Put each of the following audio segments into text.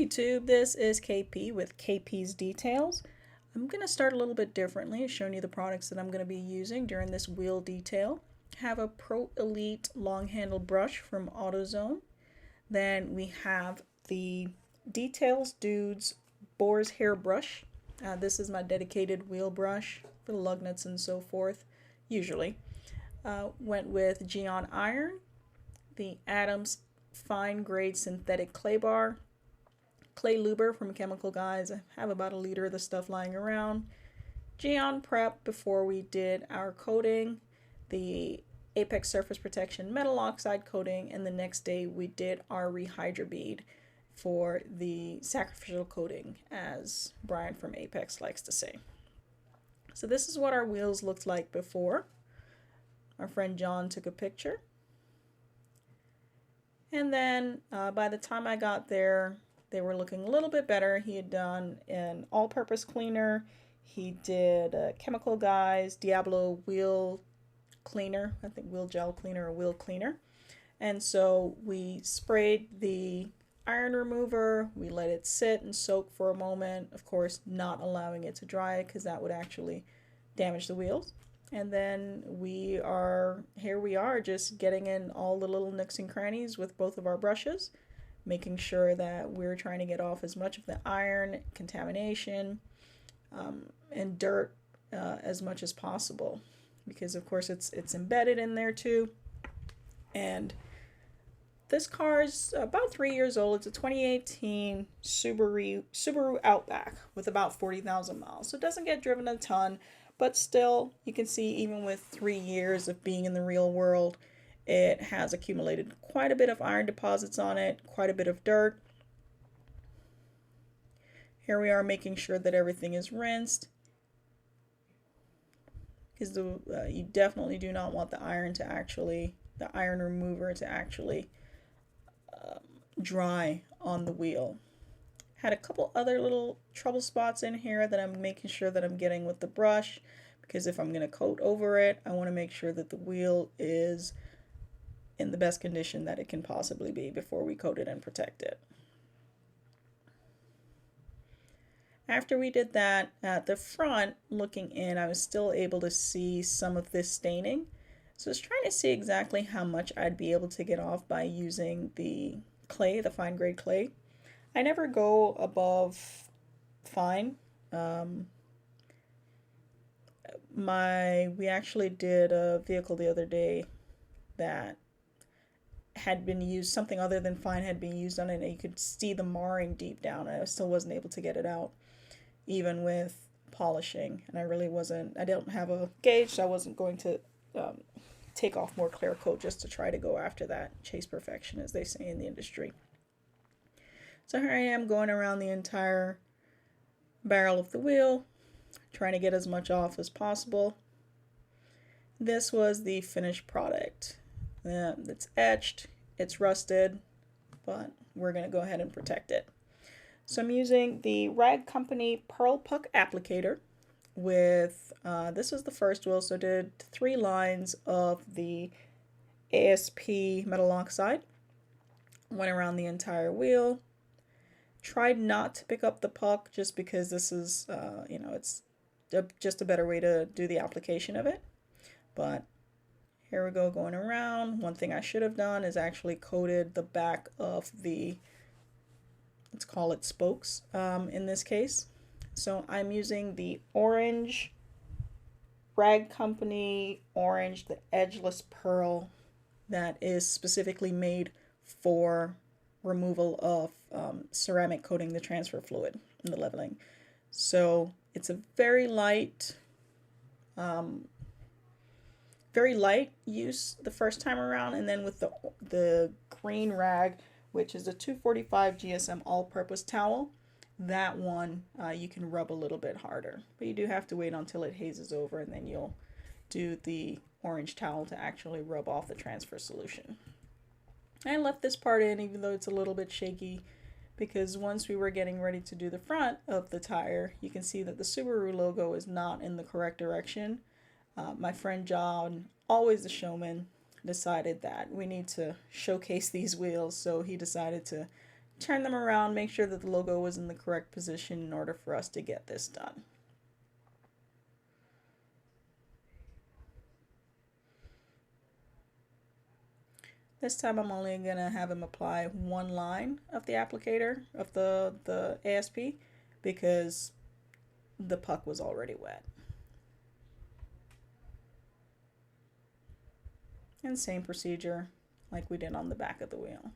YouTube, this is KP with KP's Details. I'm going to start a little bit differently, showing you the products that I'm going to be using during this wheel detail. I have a ProElite long handle brush from AutoZone. Then we have the Details Dudes Boar's Hair Brush. This is my dedicated wheel brush for the lug nuts and so forth, usually. Went with Geon Iron, the Adams Fine Grade Synthetic Clay Bar, clay luber from Chemical Guys. I have about a liter of the stuff lying around. Geon Prep before we did our coating, the Apex Surface Protection Metal Oxide coating, and the next day we did our Rehydra bead for the sacrificial coating, as Brian from Apex likes to say. So this is what our wheels looked like before. Our friend John took a picture. And then by the time I got there, they were looking a little bit better. He had done an all-purpose cleaner. He did Chemical Guys Diablo wheel cleaner, I think wheel gel cleaner or wheel cleaner. And so we sprayed the iron remover. We let it sit and soak for a moment. Of course, not allowing it to dry because that would actually damage the wheels. And then here we are just getting in all the little nooks and crannies with both of our brushes, making sure that we're trying to get off as much of the iron, contamination, and dirt as much as possible. Because of course it's embedded in there too. And this car is about 3 years old. It's a 2018 Subaru Outback with about 40,000 miles. So it doesn't get driven a ton. But still, you can see even with 3 years of being in the real world, it has accumulated quite a bit of iron deposits on it, quite a bit of dirt. Here we are making sure that everything is rinsed, because you definitely do not want the iron remover to actually dry on the wheel. Had a couple other little trouble spots in here that I'm making sure that I'm getting with the brush, because if I'm going to coat over it, I want to make sure that the wheel is in the best condition that it can possibly be before we coat it and protect it. After we did that, at the front, looking in, I was still able to see some of this staining. So I was trying to see exactly how much I'd be able to get off by using the clay, the fine grade clay. I never go above fine. We actually did a vehicle the other day that had been used, something other than fine had been used on it, and you could see the marring deep down, and I still wasn't able to get it out, even with polishing. And I don't have a gauge, so I wasn't going to take off more clear coat just to try to go after that, chase perfection, as they say in the industry. So here I am going around the entire barrel of the wheel, trying to get as much off as possible. This was the finished product. It's etched, it's rusted, but we're going to go ahead and protect it. So I'm using the Rag Company Pearl Puck applicator with, this was the first wheel, so I did 3 lines of the ASP metal oxide. Went around the entire wheel. Tried not to pick up the puck just because this is, it's just a better way to do the application of it. But here we go, going around. One thing I should have done is actually coated the back of the, let's call it spokes in this case. So I'm using the orange, Rag Company orange, the edgeless pearl that is specifically made for removal of ceramic coating the transfer fluid and the leveling. So it's a very light use the first time around, and then with the green rag, which is a 245 GSM all-purpose towel, that one you can rub a little bit harder, but you do have to wait until it hazes over, and then you'll do the orange towel to actually rub off the transfer solution. I left this part in even though it's a little bit shaky, because once we were getting ready to do the front of the tire, you can see that the Subaru logo is not in the correct direction. My friend John, always the showman, decided that we need to showcase these wheels, so he decided to turn them around, make sure that the logo was in the correct position in order for us to get this done. This time I'm only going to have him apply one line of the applicator of the ASP because the puck was already wet. And same procedure like we did on the back of the wheel.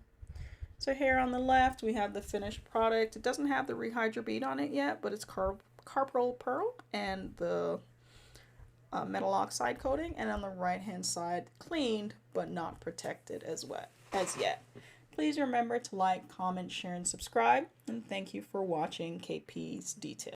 So here on the left we have the finished product. It doesn't have the Rehydra bead on it yet, but it's carpal pearl and the metal oxide coating, and on the right hand side cleaned but not protected as yet. Please remember to like, comment, share, and subscribe, and thank you for watching KP's Detail.